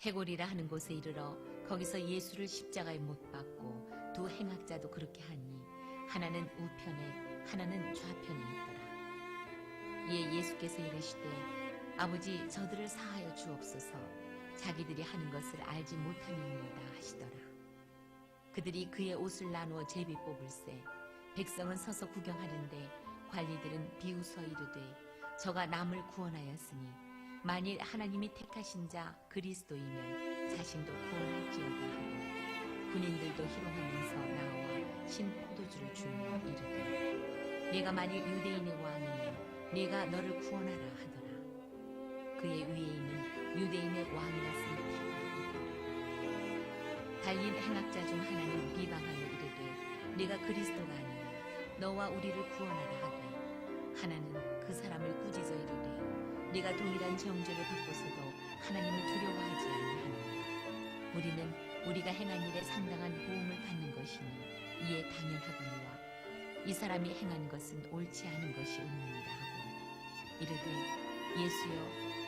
해골이라 하는 곳에 이르러 거기서 예수를 십자가에 못 박고 두 행악자도 그렇게 하니 하나는 우편에 하나는 좌편에 있더라. 이에 예수께서 이르시되 아버지 저들을 사하여 주옵소서 자기들이 하는 것을 알지 못함이니이다 하시더라. 그들이 그의 옷을 나누어 제비 뽑을세 백성은 서서 구경하는데 관리들은 비웃어 이르되 저가 남을 구원하였으니 만일 하나님이 택하신 자 그리스도이면 자신도 구원할지어다 하고 군인들도 희롱하면서 나와 신 포도주를 주며 이르되 내가 만일 유대인의 왕이면 내가 너를 구원하라 하더라. 그의 위에 있는 유대인의 왕이라 쓴 표가 달린 행악자 중 하나는 비방하여 이르되 내가 그리스도가 아니냐 너와 우리를 구원하라 하되 하나는 그 사람을 꾸짖어 이르되 네가 동일한 정죄를 받고서도 하나님을 두려워하지 아니하느냐. 우리는 우리가 행한 일에 상당한 보응을 받는 것이니 이에 당연하거니와 이 사람이 행한 것은 옳지 않은 것이 없느니라 하고 이르되 예수여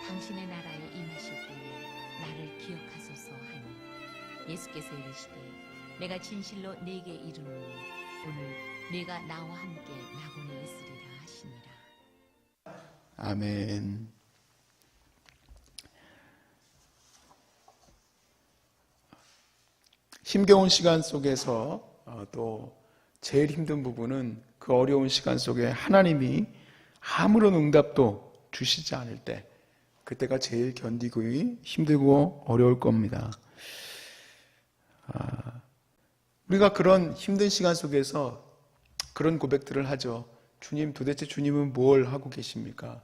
당신의 나라에 임하실 때에 나를 기억하소서 하니 예수께서 이르시되 내가 진실로 네게 이르노니 오늘 네가 나와 함께 낙원에 있으리라 하시니라. 아멘. 힘겨운 시간 속에서 또 제일 힘든 부분은 그 어려운 시간 속에 하나님이 아무런 응답도 주시지 않을 때 그때가 제일 견디기 힘들고 어려울 겁니다. 우리가 그런 힘든 시간 속에서 그런 고백들을 하죠. 주님, 도대체 주님은 뭘 하고 계십니까?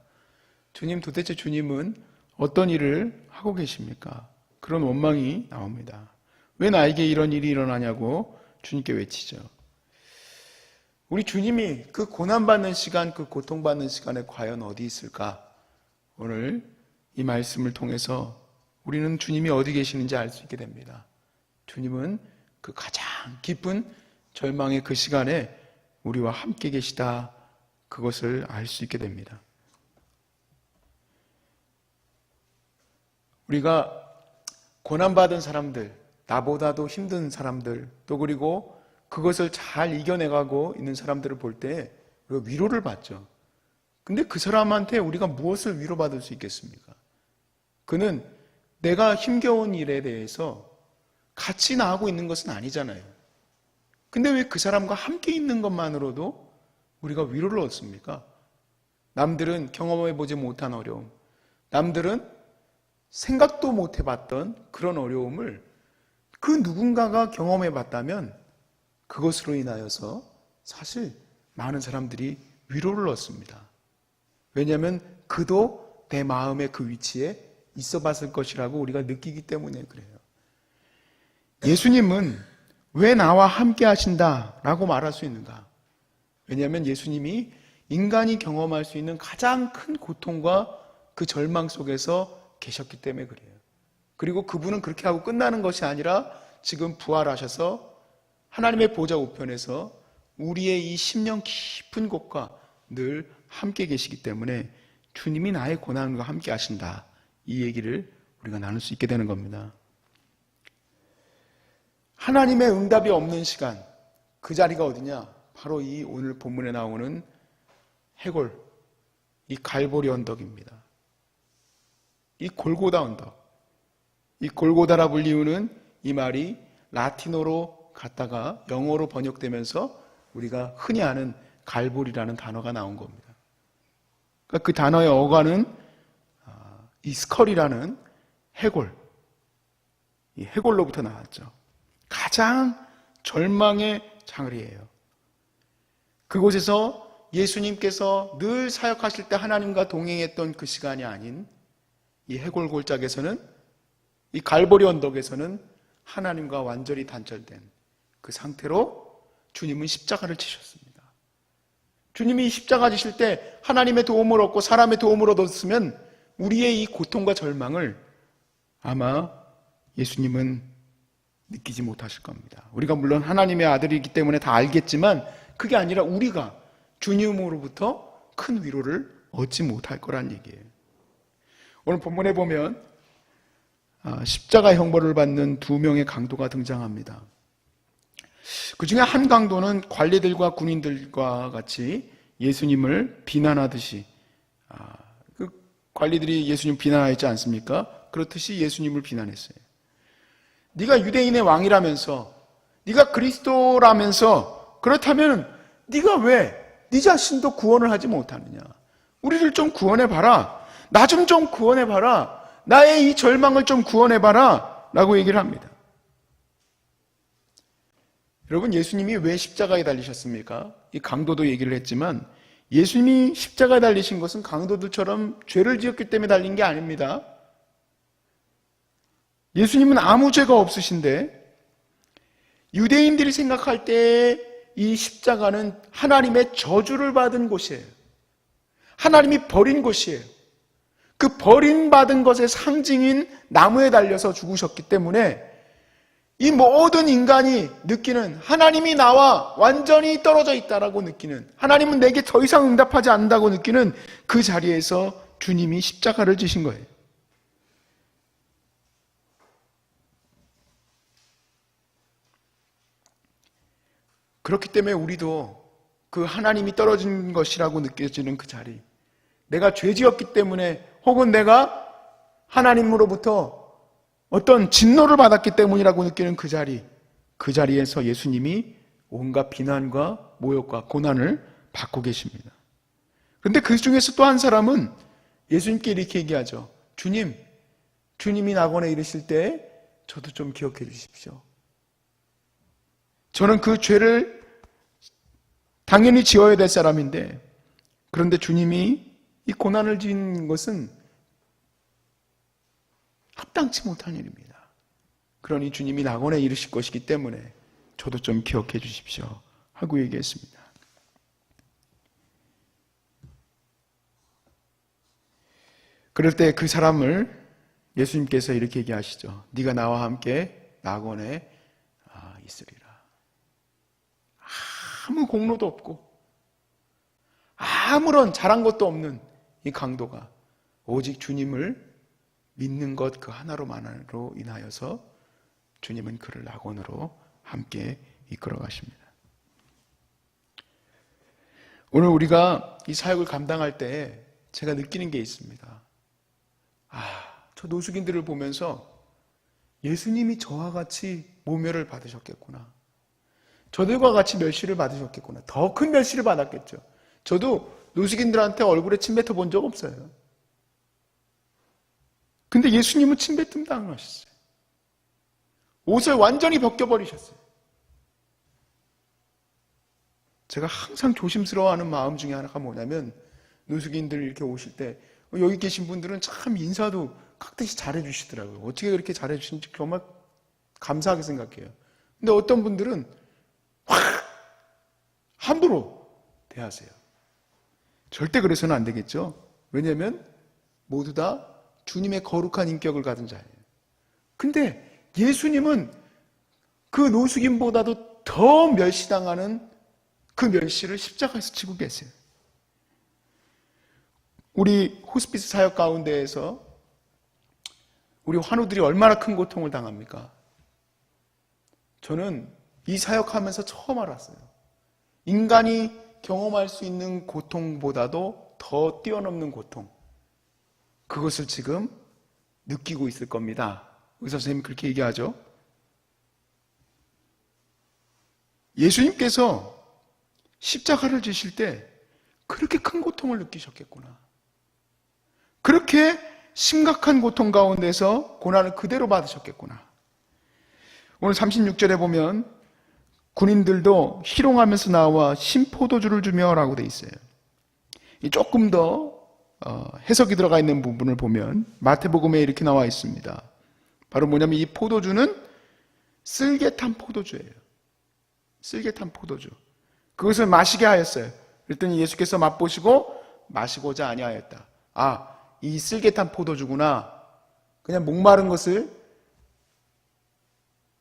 주님, 도대체 주님은 어떤 일을 하고 계십니까? 그런 원망이 나옵니다. 왜 나에게 이런 일이 일어나냐고 주님께 외치죠. 우리 주님이 그 고난받는 시간, 그 고통받는 시간에 과연 어디 있을까? 오늘 이 말씀을 통해서 우리는 주님이 어디 계시는지 알 수 있게 됩니다. 주님은 그 가장 깊은 절망의 그 시간에 우리와 함께 계시다. 그것을 알 수 있게 됩니다. 우리가 고난받은 사람들, 나보다도 힘든 사람들, 또 그리고 그것을 잘 이겨내가고 있는 사람들을 볼 때 우리가 위로를 받죠. 근데 그 사람한테 우리가 무엇을 위로받을 수 있겠습니까? 그는 내가 힘겨운 일에 대해서 같이 나가고 있는 것은 아니잖아요. 근데 왜 그 사람과 함께 있는 것만으로도 우리가 위로를 얻습니까? 남들은 경험해보지 못한 어려움, 남들은 생각도 못 해봤던 그런 어려움을 그 누군가가 경험해봤다면 그것으로 인하여서 사실 많은 사람들이 위로를 얻습니다. 왜냐하면 그도 내 마음의 그 위치에 있어 봤을 것이라고 우리가 느끼기 때문에 그래요. 예수님은 왜 나와 함께 하신다라고 말할 수 있는가? 왜냐하면 예수님이 인간이 경험할 수 있는 가장 큰 고통과 그 절망 속에서 계셨기 때문에 그래요. 그리고 그분은 그렇게 하고 끝나는 것이 아니라 지금 부활하셔서 하나님의 보좌 우편에서 우리의 이 심령 깊은 곳과 늘 함께 계시기 때문에 주님이 나의 고난과 함께 하신다. 이 얘기를 우리가 나눌 수 있게 되는 겁니다. 하나님의 응답이 없는 시간, 그 자리가 어디냐? 바로 이 오늘 본문에 나오는 해골, 이 갈보리 언덕입니다. 이 골고다 언덕, 이 골고다라 불리우는 이 말이 라틴어로 갔다가 영어로 번역되면서 우리가 흔히 아는 갈보리라는 단어가 나온 겁니다. 그러니까 그 단어의 어간은 이 스컬이라는 해골, 이 해골로부터 나왔죠. 가장 절망의 장르예요. 그곳에서 예수님께서 늘 사역하실 때 하나님과 동행했던 그 시간이 아닌 이 해골 골짜기에서는, 이 갈보리 언덕에서는 하나님과 완전히 단절된 그 상태로 주님은 십자가를 치셨습니다. 주님이 십자가 지실 때 하나님의 도움을 얻고 사람의 도움을 얻었으면 우리의 이 고통과 절망을 아마 예수님은 느끼지 못하실 겁니다. 우리가 물론 하나님의 아들이기 때문에 다 알겠지만 그게 아니라 우리가 주님으로부터 큰 위로를 얻지 못할 거란 얘기예요. 오늘 본문에 보면 십자가 형벌을 받는 두 명의 강도가 등장합니다. 그 중에 한 강도는 관리들과 군인들과 같이 예수님을 비난하듯이, 그 관리들이 예수님 비난하지 않습니까? 그렇듯이 예수님을 비난했어요. 네가 유대인의 왕이라면서, 네가 그리스도라면서, 그렇다면 네가 왜 네 자신도 구원을 하지 못하느냐? 우리를 좀 구원해봐라. 나 좀 구원해봐라. 나의 이 절망을 좀 구원해봐라. 라고 얘기를 합니다. 여러분, 예수님이 왜 십자가에 달리셨습니까? 이 강도도 얘기를 했지만 예수님이 십자가에 달리신 것은 강도들처럼 죄를 지었기 때문에 달린 게 아닙니다. 예수님은 아무 죄가 없으신데 유대인들이 생각할 때 이 십자가는 하나님의 저주를 받은 곳이에요. 하나님이 버린 곳이에요. 그 버림받은 것의 상징인 나무에 달려서 죽으셨기 때문에 이 모든 인간이 느끼는, 하나님이 나와 완전히 떨어져 있다라고 느끼는, 하나님은 내게 더 이상 응답하지 않는다고 느끼는 그 자리에서 주님이 십자가를 지신 거예요. 그렇기 때문에 우리도 그 하나님이 떨어진 것이라고 느껴지는 그 자리, 내가 죄지었기 때문에, 혹은 내가 하나님으로부터 어떤 진노를 받았기 때문이라고 느끼는 그 자리, 그 자리에서 예수님이 온갖 비난과 모욕과 고난을 받고 계십니다. 그런데 그 중에서 또 한 사람은 예수님께 이렇게 얘기하죠. 주님이 낙원에 이르실 때 저도 좀 기억해 주십시오. 저는 그 죄를 당연히 지어야 될 사람인데, 그런데 주님이 이 고난을 지은 것은 합당치 못한 일입니다. 그러니 주님이 낙원에 이르실 것이기 때문에 저도 좀 기억해 주십시오 하고 얘기했습니다. 그럴 때 그 사람을 예수님께서 이렇게 얘기하시죠. 네가 나와 함께 낙원에 있으리라. 아무 공로도 없고 아무런 잘한 것도 없는 이 강도가 오직 주님을 믿는 것 그 하나로만으로 인하여서 주님은 그를 낙원으로 함께 이끌어 가십니다. 오늘 우리가 이 사역을 감당할 때 제가 느끼는 게 있습니다. 저 노숙인들을 보면서 예수님이 저와 같이 모멸을 받으셨겠구나. 저들과 같이 멸시를 받으셨겠구나. 더 큰 멸시를 받았겠죠. 저도 노숙인들한테 얼굴에 침 뱉어 본 적 없어요. 근데 예수님은 침 뱉음 당하셨어요. 옷을 완전히 벗겨버리셨어요. 제가 항상 조심스러워하는 마음 중에 하나가 뭐냐면, 노숙인들 이렇게 오실 때 여기 계신 분들은 참 인사도 깍듯이 잘해주시더라고요. 어떻게 그렇게 잘해주시는지 정말 감사하게 생각해요. 근데 어떤 분들은 확 함부로 대하세요. 절대 그래서는 안 되겠죠. 왜냐하면 모두 다 주님의 거룩한 인격을 가진 자예요. 근데 예수님은 그 노숙인보다도 더 멸시당하는 그 멸시를 십자가에서 지고 계세요. 우리 호스피스 사역 가운데에서 우리 환우들이 얼마나 큰 고통을 당합니까? 저는 이 사역하면서 처음 알았어요. 인간이 경험할 수 있는 고통보다도 더 뛰어넘는 고통, 그것을 지금 느끼고 있을 겁니다. 의사 선생님이 그렇게 얘기하죠. 예수님께서 십자가를 지실 때 그렇게 큰 고통을 느끼셨겠구나. 그렇게 심각한 고통 가운데서 고난을 그대로 받으셨겠구나. 오늘 36절에 보면 군인들도 희롱하면서 나와 신포도주를 주며 라고 돼 있어요. 조금 더 해석이 들어가 있는 부분을 보면 마태복음에 이렇게 나와 있습니다. 바로 뭐냐면 이 포도주는 쓸개탄 포도주예요. 쓸개탄 포도주. 그것을 마시게 하였어요. 그랬더니 예수께서 맛보시고 마시고자 아니하였다. 이 쓸개탄 포도주구나. 그냥 목마른 것을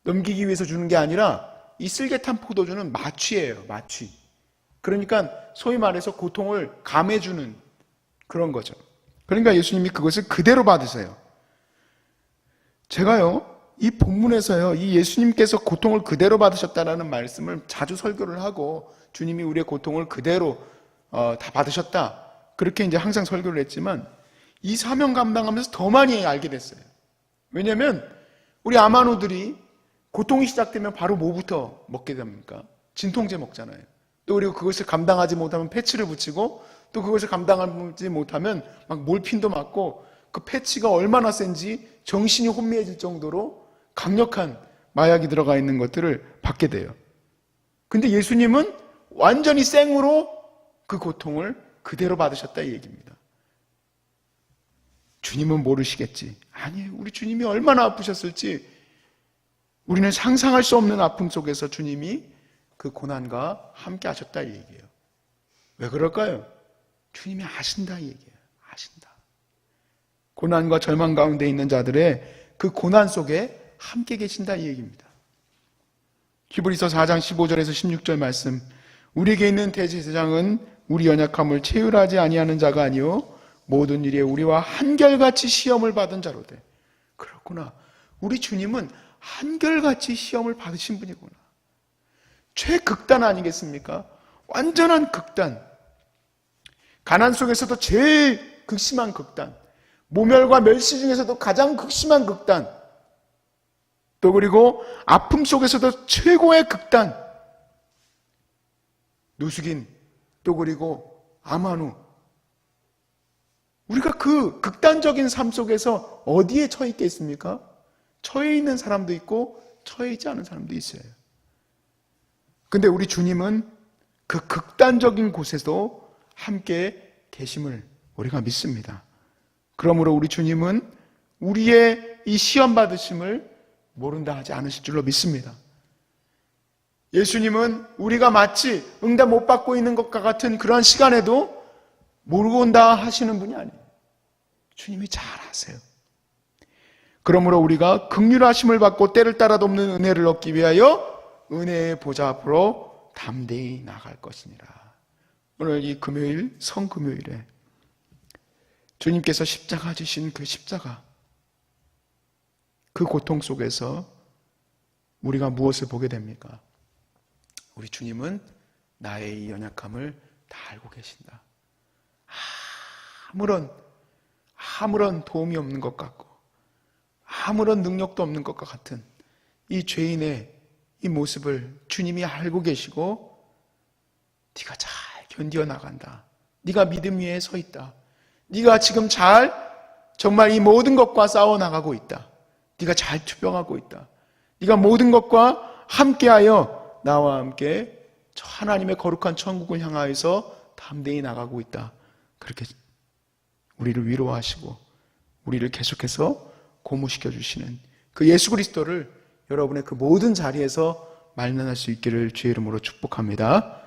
넘기기 위해서 주는 게 아니라 이 쓸개탄 포도주는 마취예요. 마취. 그러니까 소위 말해서 고통을 감해주는 그런 거죠. 그러니까 예수님이 그것을 그대로 받으세요. 제가요, 이 본문에서요, 이 예수님께서 고통을 그대로 받으셨다라는 말씀을 자주 설교를 하고, 주님이 우리의 고통을 그대로 다 받으셨다, 그렇게 이제 항상 설교를 했지만, 이 사명 감당하면서 더 많이 알게 됐어요. 왜냐하면 우리 아마노들이 고통이 시작되면 바로 뭐부터 먹게 됩니까? 진통제 먹잖아요. 또 그리고 그것을 감당하지 못하면 패치를 붙이고, 또 그것을 감당하지 못하면 막 몰핀도 맞고, 그 패치가 얼마나 센지 정신이 혼미해질 정도로 강력한 마약이 들어가 있는 것들을 받게 돼요. 근데 예수님은 완전히 생으로 그 고통을 그대로 받으셨다 이 얘기입니다. 주님은 모르시겠지. 아니에요. 우리 주님이 얼마나 아프셨을지 우리는 상상할 수 없는 아픔 속에서 주님이 그 고난과 함께 하셨다 이 얘기예요. 왜 그럴까요? 주님이 아신다 이 얘기예요. 아신다. 고난과 절망 가운데 있는 자들의 그 고난 속에 함께 계신다 이 얘기입니다. 히브리서 4장 15절에서 16절 말씀, 우리에게 있는 대제사장은 우리 연약함을 체휼하지 아니하는 자가 아니요 모든 일에 우리와 한결같이 시험을 받은 자로되. 그렇구나. 우리 주님은 한결같이 시험을 받으신 분이구나. 최극단 아니겠습니까? 완전한 극단. 가난 속에서도 제일 극심한 극단. 모멸과 멸시 중에서도 가장 극심한 극단. 또 그리고 아픔 속에서도 최고의 극단. 누수긴, 또 그리고 아마누. 우리가 그 극단적인 삶 속에서 어디에 처해 있겠습니까? 처해 있는 사람도 있고 처해 있지 않은 사람도 있어요. 근데 우리 주님은 그 극단적인 곳에도 함께 계심을 우리가 믿습니다. 그러므로 우리 주님은 우리의 이 시험 받으심을 모른다 하지 않으실 줄로 믿습니다. 예수님은 우리가 마치 응답 못 받고 있는 것과 같은 그런 시간에도 모르고 온다 하시는 분이 아니에요. 주님이 잘 아세요. 그러므로 우리가 긍휼하심을 받고 때를 따라 돕는 은혜를 얻기 위하여 은혜의 보좌 앞으로 담대히 나갈 것이니라. 오늘 이 금요일, 성금요일에 주님께서 십자가 지신 그 십자가, 그 고통 속에서 우리가 무엇을 보게 됩니까? 우리 주님은 나의 이 연약함을 다 알고 계신다. 아무런 도움이 없는 것 같고 아무런 능력도 없는 것과 같은 이 죄인의 이 모습을 주님이 알고 계시고, 네가 잘 견디어 나간다. 네가 믿음 위에 서 있다. 네가 지금 잘 정말 이 모든 것과 싸워 나가고 있다. 네가 잘 투병하고 있다. 네가 모든 것과 함께하여 나와 함께 저 하나님의 거룩한 천국을 향하여서 담대히 나가고 있다. 그렇게 우리를 위로하시고 우리를 계속해서 고무시켜 주시는 그 예수 그리스도를 여러분의 그 모든 자리에서 만나할 수 있기를 주의 이름으로 축복합니다.